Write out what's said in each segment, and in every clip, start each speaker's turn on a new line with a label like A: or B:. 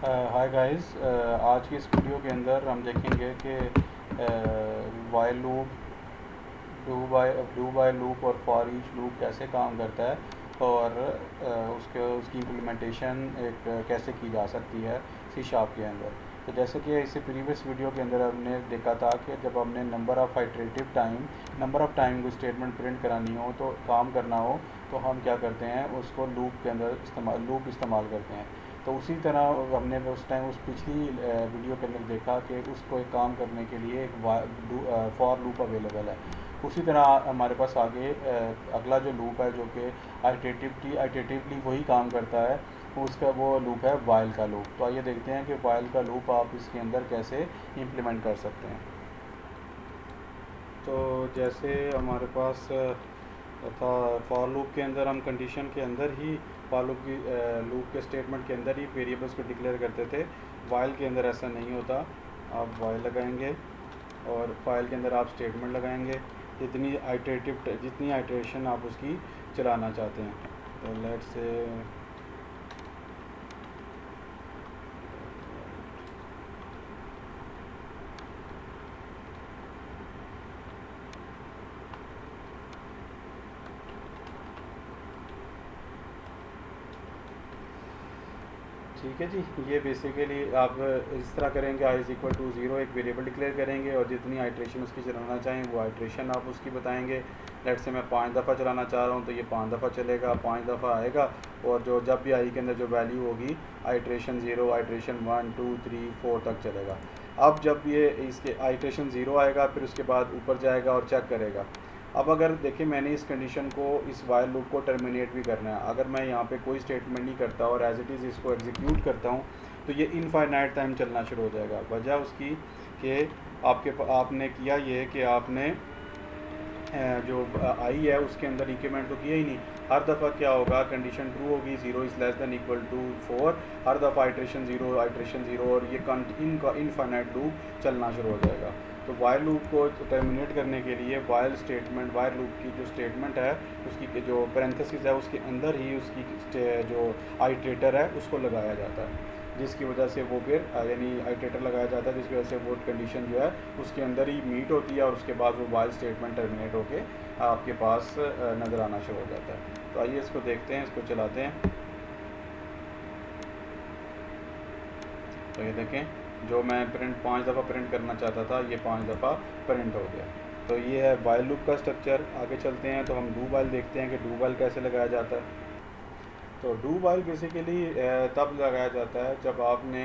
A: Hi guys, आज की इस वीडियो के अंदर हम देखेंगे कि while loop, do by loop और फॉर ईच लूप कैसे काम करता है और उसकी इम्प्लीमेंटेशन कैसे की जा सकती है सी शार्प के अंदर। तो जैसे कि इससे प्रीवियस वीडियो के अंदर हमने देखा था कि जब हमने नंबर ऑफ़ टाइम कोई स्टेटमेंट प्रिंट करानी हो तो काम करना हो तो हम क्या करते हैं, उसको लूप के अंदर लूप इस्तेमाल करते हैं। तो उसी तरह हमने उस टाइम उस पिछली वीडियो के अंदर देखा कि उसको एक काम करने के लिए एक फॉर लूप अवेलेबल है। उसी तरह हमारे पास आगे अगला जो लूप है जो कि आइटेटिवली वही काम करता है, उसका वो लूप है वाइल का लूप। तो आइए देखते हैं कि वाइल का लूप आप इसके अंदर कैसे इम्प्लीमेंट कर सकते हैं। तो जैसे हमारे पास था फॉर लूप के अंदर, हम कंडीशन के अंदर ही फॉर लूप के स्टेटमेंट के अंदर ही वेरिएबल्स को डिक्लेयर करते थे। वाइल के अंदर ऐसा नहीं होता। आप वाइल लगाएंगे और फाइल के अंदर आप स्टेटमेंट लगाएंगे जितनी आइटरेशन आप उसकी चलाना चाहते हैं। तो लेट्स से ठीक है जी, ये बेसिकली आप इस तरह करेंगे। I is equal to zero एक वेरिएबल डिक्लेयर करेंगे और जितनी आइट्रेशन उसकी चलाना चाहें वो आइट्रेशन आप उसकी बताएंगे। लेट से मैं 5 दफ़ा चलाना चाह रहा हूँ तो ये 5 दफ़ा चलेगा, 5 दफ़ा आएगा। और जो जब भी आई के अंदर जो वैल्यू होगी, आइट्रेशन 0, आइट्रेशन 1, 2, 3, 4 तक चलेगा। अब जब ये इसके आइट्रेशन 0 आएगा फिर उसके बाद ऊपर जाएगा और चेक करेगा। अब अगर देखिए, मैंने इस कंडीशन को, इस वाइल लूप को टर्मिनेट भी करना है। अगर मैं यहाँ पे कोई स्टेटमेंट नहीं करता और एज इट इज़ इसको एग्जीक्यूट करता हूँ तो ये इनफाइनाइट टाइम चलना शुरू हो जाएगा। वजह उसकी कि आपने किया ये कि आपने जो आई है उसके अंदर इंक्रीमेंट तो किया ही नहीं। हर दफ़ा क्या होगा, कंडीशन ट्रू होगी, 0 is less than equal to 4, हर दफ़ा आइट्रेशन ज़ीरो और ये इनफाइनाइट लूप चलना शुरू हो जाएगा। तो वाइल लूप को टर्मिनेट करने के लिए वाइल लूप की जो स्टेटमेंट है उसकी जो पैरेंथेसिस है उसके अंदर ही उसकी जो आइट्रेटर है उसको लगाया जाता है, जिसकी वजह से वो फिर यानी आइट्रेटर लगाया जाता है, जिसकी वजह से वो कंडीशन जो है उसके अंदर ही मीट होती है और उसके बाद वो वाइल स्टेटमेंट टर्मिनेट होके आपके पास नज़र आना शुरू हो जाता है। तो आइए इसको देखते हैं, इसको चलाते हैं। तो ये देखें, जो मैं 5 दफ़ा प्रिंट करना चाहता था ये 5 दफ़ा प्रिंट हो गया। तो ये है वाइल लूप का स्ट्रक्चर। आगे चलते हैं तो हम डू वाइल देखते हैं कि डू वाइल कैसे लगाया जाता है। तो डू वाइल बेसिकली तब लगाया जाता है जब आपने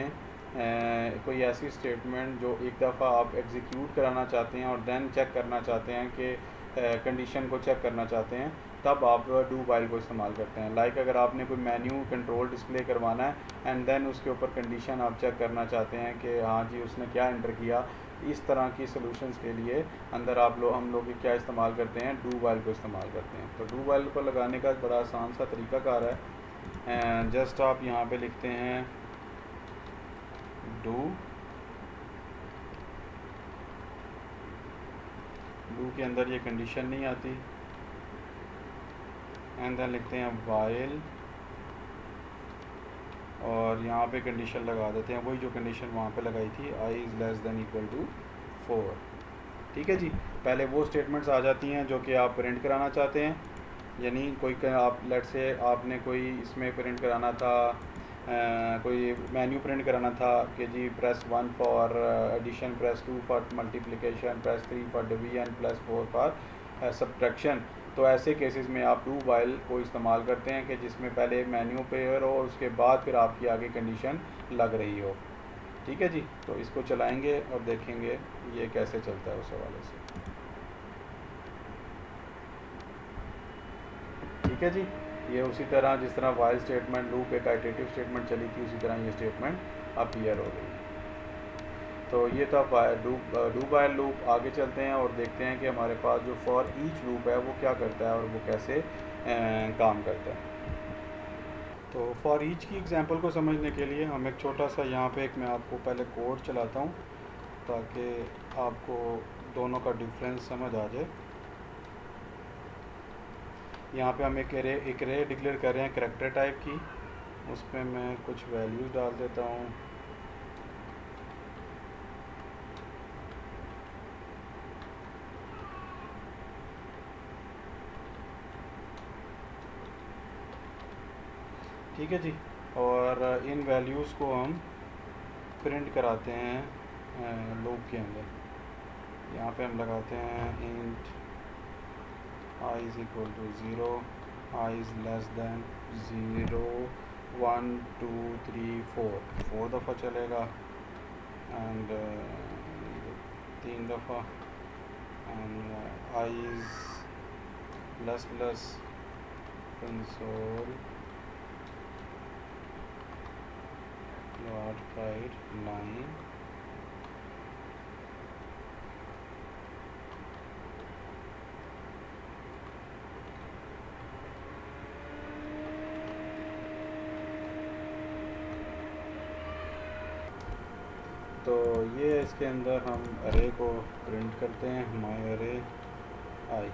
A: कोई ऐसी स्टेटमेंट जो एक दफ़ा आप एग्जीक्यूट कराना चाहते हैं और देन चेक करना चाहते हैं कि कंडीशन को चेक करना चाहते हैं, तब आप डू वाइल को इस्तेमाल करते हैं। लाइक अगर आपने कोई मेन्यू कंट्रोल डिस्प्ले करवाना है एंड देन उसके ऊपर कंडीशन आप चेक करना चाहते हैं कि हाँ जी उसने क्या एंटर किया, इस तरह की सॉल्यूशंस के लिए अंदर हम लोग क्या इस्तेमाल करते हैं, डू वाइल को इस्तेमाल करते हैं। तो डू वाइल को लगाने का बड़ा आसान सा तरीकाकार है। जस्ट आप यहाँ पे लिखते हैं डू के अंदर ये कंडीशन नहीं आती, एंड देन लिखते हैं वाइल और यहाँ पे कंडीशन लगा देते हैं, वही जो कंडीशन वहाँ पे लगाई थी, I is less than equal to 4। ठीक है जी, पहले वो स्टेटमेंट्स आ जाती हैं जो कि आप प्रिंट कराना चाहते हैं। यानी आप लेट से आपने कोई इसमें प्रिंट कराना था, कोई मेन्यू प्रिंट कराना था कि जी press 1 for addition, press 2 for multiplication, press 3 for division, plus 4 for subtraction. तो ऐसे केसेस में आप डू वाइल को इस्तेमाल करते हैं कि जिसमें पहले मेन्यू पे हो और उसके बाद फिर आपकी आगे कंडीशन लग रही हो। ठीक है जी, तो इसको चलाएंगे और देखेंगे ये कैसे चलता है उस हवाले से। ठीक है जी, ये उसी तरह जिस तरह वाइल स्टेटमेंट लूप एक आइटरेटिव स्टेटमेंट चली थी, उसी तरह ये स्टेटमेंट अपीयर हो गई। तो ये था डू वाइल लूप। आगे चलते हैं और देखते हैं कि हमारे पास जो फॉर ईच लूप है वो क्या करता है और वो कैसे काम करता है। तो फॉर ईच की एग्जांपल को समझने के लिए हम एक छोटा सा यहाँ पे मैं आपको पहले कोड चलाता हूँ ताकि आपको दोनों का डिफरेंस समझ आ जाए। यहाँ पे हम एक रे डिक्लेयर कर रहे हैं करैक्टर टाइप की, उसमें मैं कुछ वैल्यूज़ डाल देता हूँ। ठीक है जी। और इन वैल्यूज़ को हम प्रिंट कराते हैं लूप के अंदर। यहाँ पे हम लगाते हैं int I is equal to 0, I is less than 0, 1 2 3 4 दफ़ा चलेगा एंड 3 दफ़ा and I is plus plus console dot right line तो ये इसके अंदर हम अरे को प्रिंट करते हैं माय अरे आई।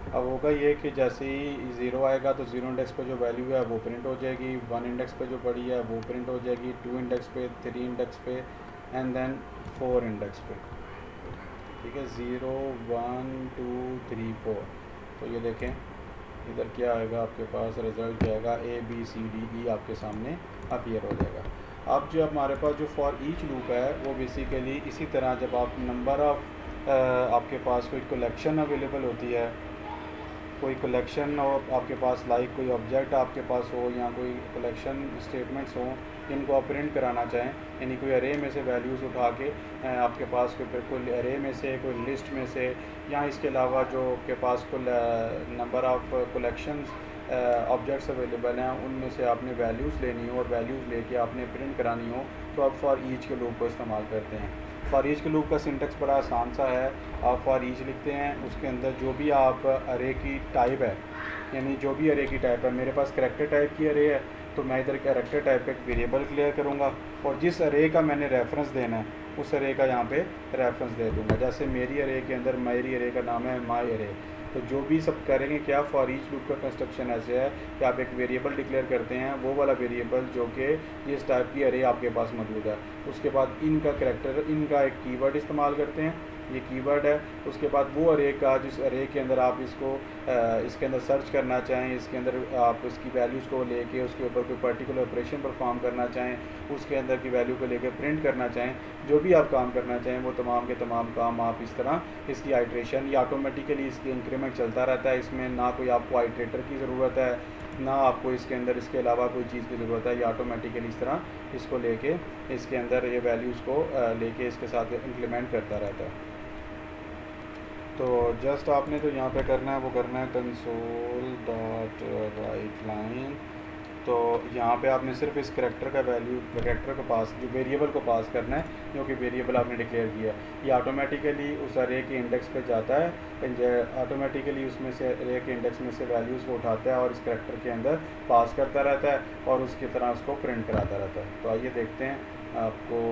A: अब होगा ये कि जैसे ही 0 आएगा तो 0 इंडेक्स पे जो वैल्यू है वो प्रिंट हो जाएगी, 1 इंडेक्स पे जो पड़ी है वो प्रिंट हो जाएगी, 2 इंडेक्स पे, 3 इंडेक्स पे एंड देन 4 इंडेक्स पे। ठीक है, 0 1 2 3 4। तो ये देखें इधर क्या आएगा आपके पास, रिज़ल्ट क्या आएगा, ABCDE आपके सामने अपीयर हो जाएगा। अब जो हमारे पास जो फॉर ईच लूप है वो बेसिकली इसी तरह, जब आप नंबर ऑफ आपके पास कोई कलेक्शन अवेलेबल होती है, कोई कलेक्शन हो आपके पास, लाइक कोई ऑब्जेक्ट आपके पास हो या कोई कलेक्शन स्टेटमेंट्स हों जिनको आप प्रिंट कराना चाहें, यानी कोई अरे में से वैल्यूज़ उठा के आपके पास कोई अरे में से, कोई लिस्ट में से, या इसके अलावा जो आपके पास कुल number of collections objects available हैं उनमें से आपने वैल्यूज़ लेनी हो और वैल्यूज़ लेके आपने प्रिंट करानी हो, तो आप फॉर ईच के लूप को इस्तेमाल करते हैं। फॉर ईच के लूप का सिंटेक्स बड़ा आसान सा है। आप फॉर ईच लिखते हैं, उसके अंदर जो भी आप अरे की टाइप है, यानी जो भी अरे की टाइप है, मेरे पास करैक्टर टाइप की अरे है तो मैं इधर करैक्टर टाइप का एक वेरिएबल क्लियर करूँगा और जिस अरे का मैंने रेफरेंस देना है उस अरे का यहाँ पे रेफरेंस दे दूँगा। जैसे मेरी अरे के अंदर मेरी अरे का नाम है माई अरे, तो जो भी सब करेंगे क्या, फॉर ईच लूप का कंस्ट्रक्शन ऐसे है कि आप एक वेरिएबल डिक्लेयर करते हैं, वो वाला वेरिएबल जो कि जिस टाइप की अरे आपके पास मौजूद है, उसके बाद इनका करैक्टर, इनका एक कीवर्ड इस्तेमाल करते हैं, ये कीवर्ड है। उसके बाद वो अरे का, जिस अरे के अंदर आप इसको इसके अंदर सर्च करना चाहें, इसके अंदर आप इसकी वैल्यूज़ को लेके उसके ऊपर कोई पर्टिकुलर ऑपरेशन परफॉर्म करना चाहें, उसके अंदर की वैल्यू को लेके प्रिंट करना चाहें, जो भी आप काम करना चाहें वो तमाम के तमाम काम आप इस तरह, इसकी आइट्रेशन या ऑटोमेटिकली इसकी इंक्रीमेंट चलता रहता है। इसमें ना कोई आपको आइट्रेटर की ज़रूरत है, ना आपको इसके अंदर इसके अलावा कोई चीज़ की ज़रूरत है। ये ऑटोमेटिकली इस तरह इसको लेके इसके अंदर ये वैल्यूज़ को लेके इसके साथ इंप्लीमेंट करता रहता है। तो जस्ट आपने जो यहाँ पे करना है वो करना है कंसोल डॉट राइट लाइन। तो यहाँ पे आपने सिर्फ इस करैक्टर का वैल्यू, करैक्टर को पास, जो वेरिएबल को पास करना है, क्योंकि वेरिएबल आपने डिक्लेयर किया, ये ऑटोमेटिकली उस अरे के इंडेक्स पे जाता है, ऑटोमेटिकली उसमें से अरे के इंडेक्स में से वैल्यूज़ को उठाता है और इस करैक्टर के अंदर पास करता रहता है और उसकी तरह उसको प्रिंट कराता रहता है। तो आइए देखते हैं आपको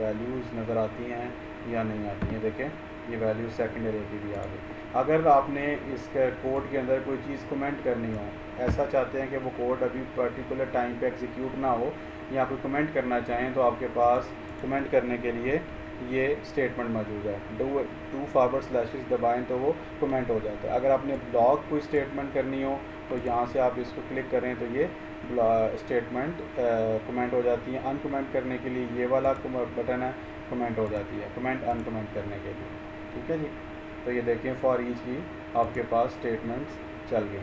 A: वैल्यूज़ नज़र आती हैं या नहीं आती हैं। देखें ये वैल्यू सेकंड अरे की भी आ गई। अगर आपने इसके कोड के अंदर कोई चीज़ कमेंट करनी हो, ऐसा चाहते हैं कि वो कोड अभी पर्टिकुलर टाइम पे एग्जीक्यूट ना हो या कोई कमेंट करना चाहें, तो आपके पास कमेंट करने के लिए ये स्टेटमेंट मौजूद है, टू फॉरवर्ड स्लैशेस दबाएं तो वो कमेंट हो जाता है। अगर आपने ब्लॉक कोई स्टेटमेंट करनी हो तो यहाँ से आप इसको क्लिक करें तो ये स्टेटमेंट कमेंट हो जाती है। अनकमेंट करने के लिए ये वाला बटन है, कमेंट हो जाती है, कमेंट अनकमेंट करने के लिए। ठीक है जी। तो ये देखें फॉर ईच की आपके पास स्टेटमेंट्स चल गए।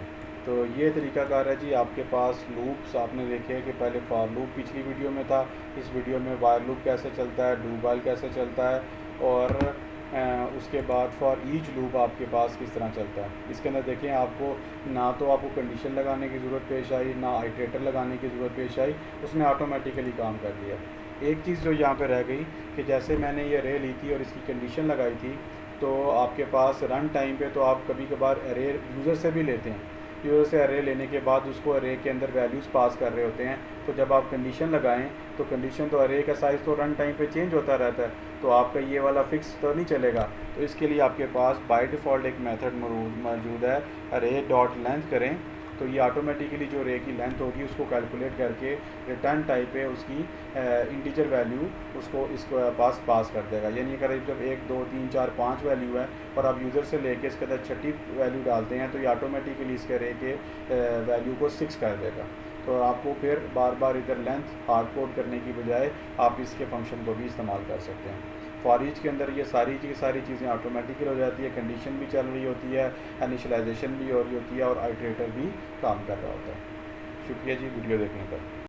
A: तो ये तरीकाकार है जी। आपके पास लूप्स आपने देखे हैं कि पहले फॉर लूप पिछली वीडियो में था, इस वीडियो में वाइल लूप कैसे चलता है, डू वाइल कैसे चलता है, और उसके बाद फॉर ईच लूप आपके पास किस तरह चलता है। इसके अंदर देखें आपको ना तो आपको कंडीशन लगाने की ज़रूरत पेश आई, ना आइटरेटर लगाने की ज़रूरत पेश आई, उसने ऑटोमेटिकली काम कर दिया। एक चीज़ जो यहाँ पे रह गई कि जैसे मैंने ये अरे ली थी और इसकी कंडीशन लगाई थी, तो आपके पास रन टाइम पे तो आप कभी कभार अरे यूज़र से भी लेते हैं, यूज़र से अरे लेने के बाद उसको अरे के अंदर वैल्यूज़ पास कर रहे होते हैं। तो जब आप कंडीशन लगाएं तो कंडीशन तो अरे का साइज़ तो रन टाइम पे चेंज होता रहता है, तो आपका ये वाला फिक्स तो नहीं चलेगा। तो इसके लिए आपके पास बाय डिफ़ॉल्ट एक मेथड मौजूद है, अरे डॉट लेंथ करें तो ये ऑटोमेटिकली जो रे की लेंथ होगी उसको कैलकुलेट करके रिटर्न टाइप पे उसकी इंटीजर वैल्यू उसको इसको पास कर देगा। यानी अगर जब 1 2 3 4 5 वैल्यू है और आप यूज़र से लेके इसके अंदर 6ठी वैल्यू डालते हैं तो ये ऑटोमेटिकली इसके रे के वैल्यू को 6 कर देगा। तो आपको फिर बार बार इधर लेंथ हार्ड कोड करने की बजाय आप इसके फंक्शन को भी इस्तेमाल कर सकते हैं। फॉर ईच के अंदर ये सारी चीज़ें ऑटोमेटिकली हो जाती है, कंडीशन भी चल रही होती है, इनिशियलाइजेशन भी हो रही होती है और आइटरेटर भी काम कर रहा होता है। शुक्रिया जी वीडियो देखने का।